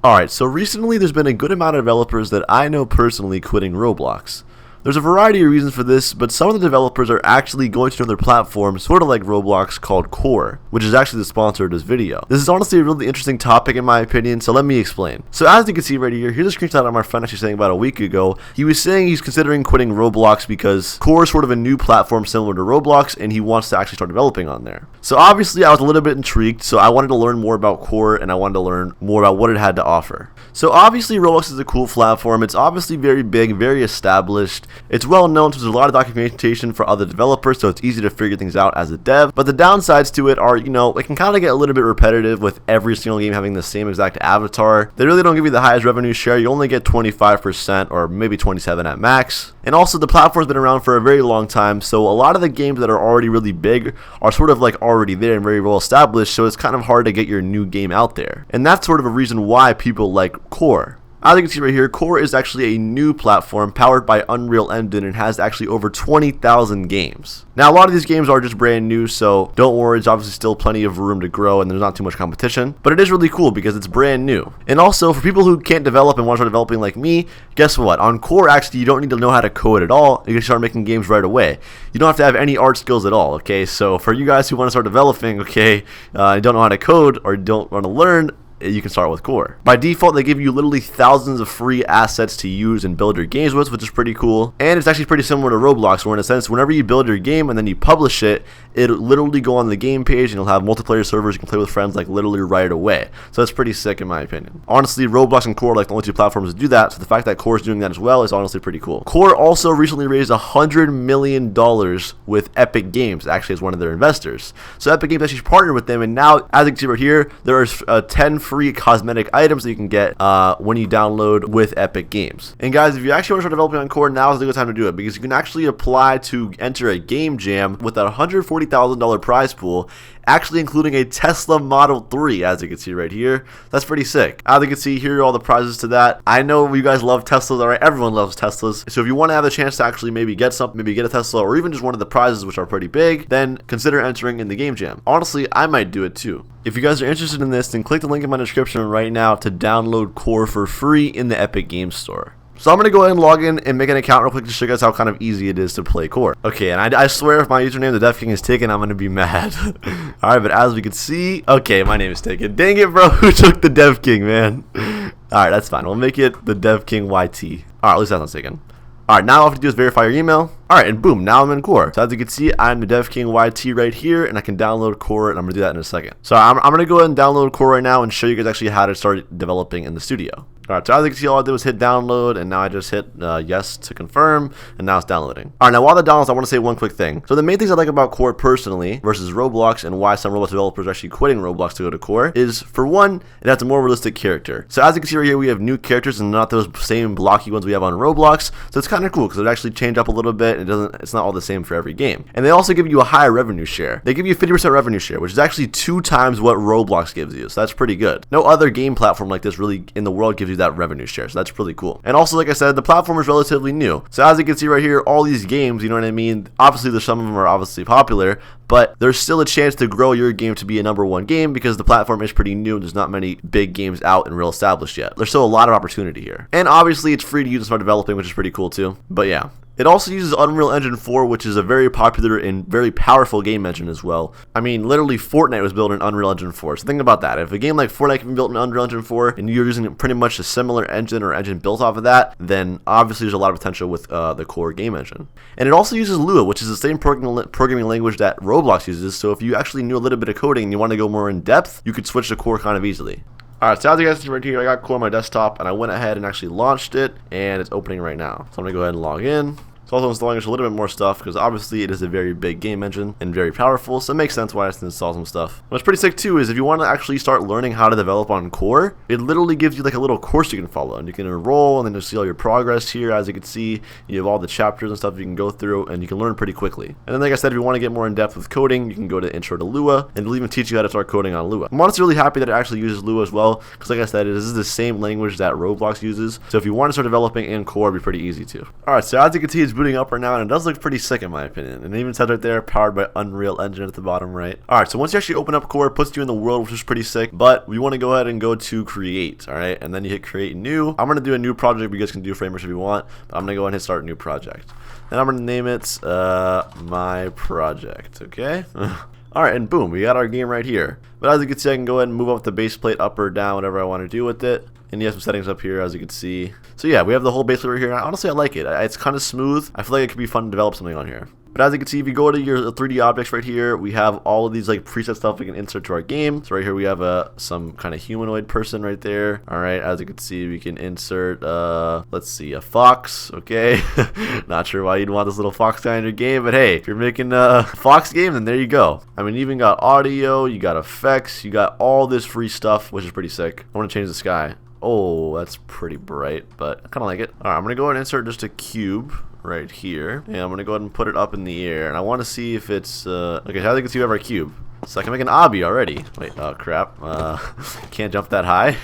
Alright, so recently there's been a good amount of developers that I know personally quitting Roblox. There's a variety of reasons for this, but some of the developers are actually going to another platform, sort of like Roblox, called Core, which is actually the sponsor of this video. This is honestly a really interesting topic in my opinion, so let me explain. So as you can see right here, here's a screenshot of my friend actually saying about a week ago. He was saying he's considering quitting Roblox because Core is sort of a new platform similar to Roblox, and he wants to actually start developing on there. So obviously I was a little bit intrigued, so I wanted to learn more about Core, and I wanted to learn more about what it had to offer. So obviously Roblox is a cool platform. It's obviously very big, very established. It's well known, so there's a lot of documentation for other developers, so it's easy to figure things out as a dev. But the downsides to it are, it can kind of get a little bit repetitive with every single game having the same exact avatar. They really don't give you the highest revenue share. You only get 25% or maybe 27% at max. And also the platform's been around for a very long time, so a lot of the games that are already really big are sort of like already there and very well established, so it's kind of hard to get your new game out there. And that's sort of a reason why people like Core. As you can see right here, Core is actually a new platform powered by Unreal Engine and has actually over 20,000 games. Now, a lot of these games are just brand new, so don't worry, there's obviously still plenty of room to grow and there's not too much competition, but it is really cool because it's brand new. And also, for people who can't develop and want to start developing like me, guess what? On Core, actually, you don't need to know how to code at all. You can start making games right away. You don't have to have any art skills at all, okay? So for you guys who want to start developing, okay, and don't know how to code or don't want to learn, you can start with Core. By default, they give you literally thousands of free assets to use and build your games with, which is pretty cool. And it's actually pretty similar to Roblox, where in a sense, whenever you build your game and then you publish it, it'll literally go on the game page and you'll have multiplayer servers you can play with friends like literally right away. So that's pretty sick in my opinion. Honestly, Roblox and Core are like the only two platforms to do that, so the fact that Core is doing that as well is honestly pretty cool. Core also recently raised $100 million with Epic Games, actually as one of their investors. So Epic Games actually partnered with them, and now, as you can see right here, there are 10 free cosmetic items that you can get when you download with Epic Games. And guys, if you actually want to start developing on Core, now is the good time to do it, because you can actually apply to enter a game jam with a $140,000 prize pool, actually including a Tesla Model 3, as you can see right here. That's pretty sick. As you can see, here are all the prizes to that. I know you guys love Teslas, alright? Everyone loves Teslas. So if you want to have the chance to actually maybe get something, maybe get a Tesla, or even just one of the prizes, which are pretty big, then consider entering in the game jam. Honestly, I might do it too. If you guys are interested in this, then click the link in my description right now to download Core for free in the Epic Games Store. So I'm going to go ahead and log in and make an account real quick to show you guys how kind of easy it is to play Core. Okay, and I swear if my username, TheDevKing, is taken, I'm going to be mad. Alright, but as we can see, okay, my name is taken. Dang it, bro, who took TheDevKing, man? Alright, that's fine. We'll make it TheDevKing YT. Alright, at least that's not taken. Alright, now all I have to do is verify your email. Alright, and boom, now I'm in Core. So as you can see, I'm TheDevKing YT right here, and I can download Core, and I'm going to do that in a second. So I'm going to go ahead and download Core right now and show you guys actually how to start developing in the studio. Alright, so as you can see, all I did was hit download, and now I just hit yes to confirm, and now it's downloading. Alright, now while that downloads, I want to say one quick thing. So the main things I like about Core personally versus Roblox, and why some Roblox developers are actually quitting Roblox to go to Core, is for one, it has a more realistic character. So as you can see right here, we have new characters and not those same blocky ones we have on Roblox, so it's kind of cool because it actually changed up a little bit, and it's not all the same for every game. And they also give you a higher revenue share. They give you a 50% revenue share, which is actually 2 times what Roblox gives you, so that's pretty good. No other game platform like this really in the world gives you that revenue share, so that's really cool. And also, like I said, the platform is relatively new. So as you can see right here, all these games, you know what I mean? Obviously, there's some of them are obviously popular, but there's still a chance to grow your game to be a #1 game because the platform is pretty new and there's not many big games out and real established yet. There's still a lot of opportunity here. And obviously, it's free to use and start developing, which is pretty cool too. But yeah. It also uses Unreal Engine 4, which is a very popular and very powerful game engine as well. I mean, literally Fortnite was built in Unreal Engine 4, so think about that. If a game like Fortnite can be built in Unreal Engine 4, and you're using pretty much a similar engine or engine built off of that, then obviously there's a lot of potential with the Core game engine. And it also uses Lua, which is the same programming language that Roblox uses, so if you actually knew a little bit of coding and you want to go more in depth, you could switch to Core kind of easily. Alright, so as you guys see right here, I got Core on my desktop, and I went ahead and actually launched it, and it's opening right now. So I'm going to go ahead and log in. It's also installing just a little bit more stuff because obviously it is a very big game engine and very powerful, so it makes sense why I have to install some stuff. What's pretty sick too is if you want to actually start learning how to develop on Core, it literally gives you like a little course you can follow, and you can enroll and then just see all your progress here. As you can see, you have all the chapters and stuff you can go through, and you can learn pretty quickly. And then like I said, if you want to get more in depth with coding, you can go to Intro to Lua, and it'll even teach you how to start coding on Lua. I'm honestly really happy that it actually uses Lua as well, because like I said, this is the same language that Roblox uses, so if you want to start developing in Core, it'd be pretty easy too. Alright, so as you can see, it's booting up right now, and it does look pretty sick in my opinion. And it even says right there, powered by Unreal Engine at the bottom right. Alright, so once you actually open up Core, it puts you in the world, which is pretty sick. But we want to go ahead and go to create, alright? And then you hit create new. I'm going to do a new project. You guys can do framers if you want. But I'm going to go ahead and hit start a new project. And I'm going to name it my project, okay? Alright, and boom, we got our game right here. But as you can see, I can go ahead and move up the base plate up or down, whatever I want to do with it. And you have some settings up here, as you can see. So yeah, we have the whole base plate right here. Honestly, I like it. It's kind of smooth. I feel like it could be fun to develop something on here. But as you can see, if you go to your 3D objects right here, we have all of these like preset stuff we can insert to our game. So right here we have some kind of humanoid person right there. All right, as you can see, we can insert let's see, a fox. Okay, not sure why you'd want this little fox guy in your game, but hey, if you're making a fox game, then there you go. I mean, you even got audio, you got effects, you got all this free stuff, which is pretty sick. I want to change the sky. Oh, that's pretty bright, but I kind of like it. All right, I'm gonna go ahead and insert just a cube right here, and I'm gonna go ahead and put it up in the air, and I want to see if it's okay. How do you can see we have our cube? So I can make an obby already. Wait, oh crap, can't jump that high.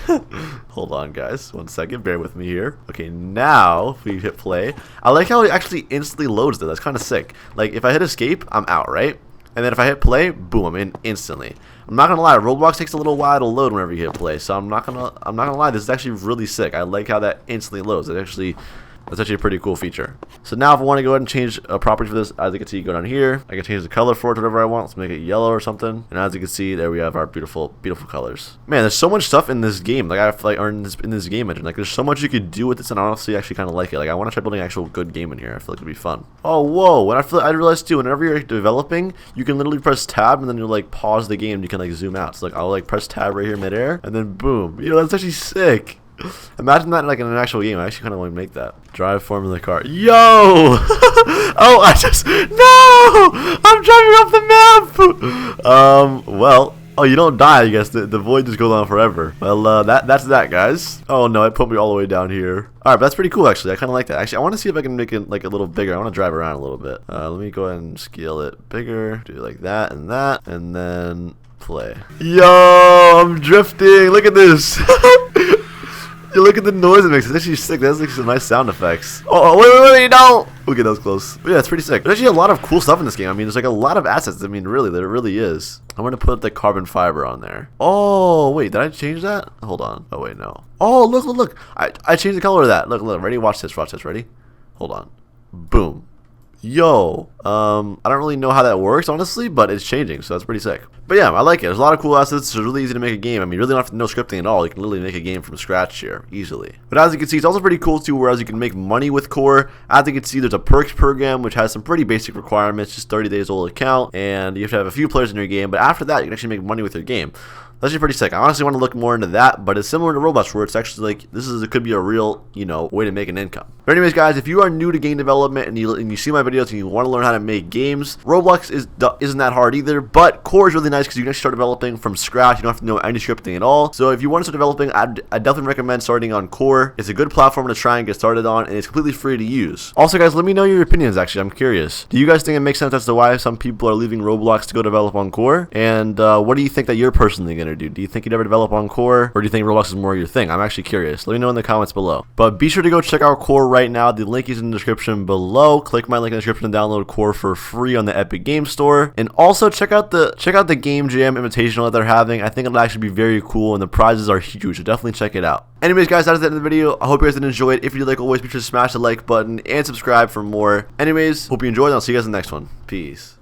Hold on guys, 1 second, bear with me here. Okay, now if we hit play, I like how it actually instantly loads though. That's kind of sick. Like if I hit escape, I'm out, right? And then if I hit play, boom, I'm in instantly. I'm not gonna lie, Roblox takes a little while to load whenever you hit play, so I'm not gonna lie, this is actually really sick. I like how that instantly loads. That's actually a pretty cool feature. So now if I want to go ahead and change a property for this, as you can see, go down here. I can change the color for it, whatever I want. Let's make it yellow or something. And as you can see, there we have our beautiful, beautiful colors. Man, there's so much stuff in this game. Like I feel like, or in this game engine. Like there's so much you could do with this, and I honestly actually kind of like it. Like I want to try building an actual good game in here. I feel like it'd be fun. Oh, whoa! And I realized too, whenever you're developing, you can literally press tab and then you like pause the game. And you can like zoom out. So like I'll like press tab right here midair, and then boom. You know, that's actually sick. Imagine that like in an actual game. I actually kind of want to make that. Drive Formula car. Yo! Oh, I'm driving off the map! Well, oh, you don't die, I guess. The void just goes on forever. Well, that's that, guys. Oh, no, it put me all the way down here. Alright, but that's pretty cool, actually. I kind of like that. Actually, I want to see if I can make it like a little bigger. I want to drive around a little bit. Let me go ahead and scale it bigger. Do like that, and then play. Yo! I'm drifting! Look at this! You look at the noise it makes. It's actually sick. That's like some nice sound effects. Oh, wait, no! Okay, that was close. But yeah, it's pretty sick. There's actually a lot of cool stuff in this game. I mean, there's like a lot of assets. I mean, really, there really is. I'm going to put the carbon fiber on there. Oh, wait, did I change that? Hold on. Oh, wait, no. Oh, look. I changed the color of that. Look, ready? Watch this, ready? Hold on. Boom. Yo, I don't really know how that works, honestly, but it's changing, so that's pretty sick. But yeah, I like it. There's a lot of cool assets. It's really easy to make a game. I mean, you really don't have to know scripting at all. You can literally make a game from scratch here, easily. But as you can see, it's also pretty cool, too, whereas you can make money with Core. As you can see, there's a perks program, which has some pretty basic requirements, just 30 days old account, and you have to have a few players in your game. But after that, you can actually make money with your game. That's actually pretty sick. I honestly want to look more into that, but it's similar to Roblox, where it's actually like it could be a real, way to make an income. But anyways, guys, if you are new to game development and you see my videos and you want to learn how to make games, Roblox isn't that hard either. But Core is really nice because you can actually start developing from scratch. You don't have to know any scripting at all. So if you want to start developing, I definitely recommend starting on Core. It's a good platform to try and get started on, and it's completely free to use. Also, guys, let me know your opinions. Actually, I'm curious. Do you guys think it makes sense as to why some people are leaving Roblox to go develop on Core? And what do you think that you're personally gonna do? Do you think you'd ever develop on Core, or do you think Roblox is more your thing? I'm actually curious. Let me know in the comments below. But be sure to go check out Core right now. The link is in the description below. Click my link in the description and download Core for free on the Epic Game Store. And also check out the Game Jam Invitational that they're having. I think it'll actually be very cool, and the prizes are huge. So definitely check it out. Anyways, guys, that is the end of the video. I hope you guys did enjoy it. If you did, like always, be sure to smash the like button and subscribe for more. Anyways, hope you enjoyed, and I'll see you guys in the next one. Peace.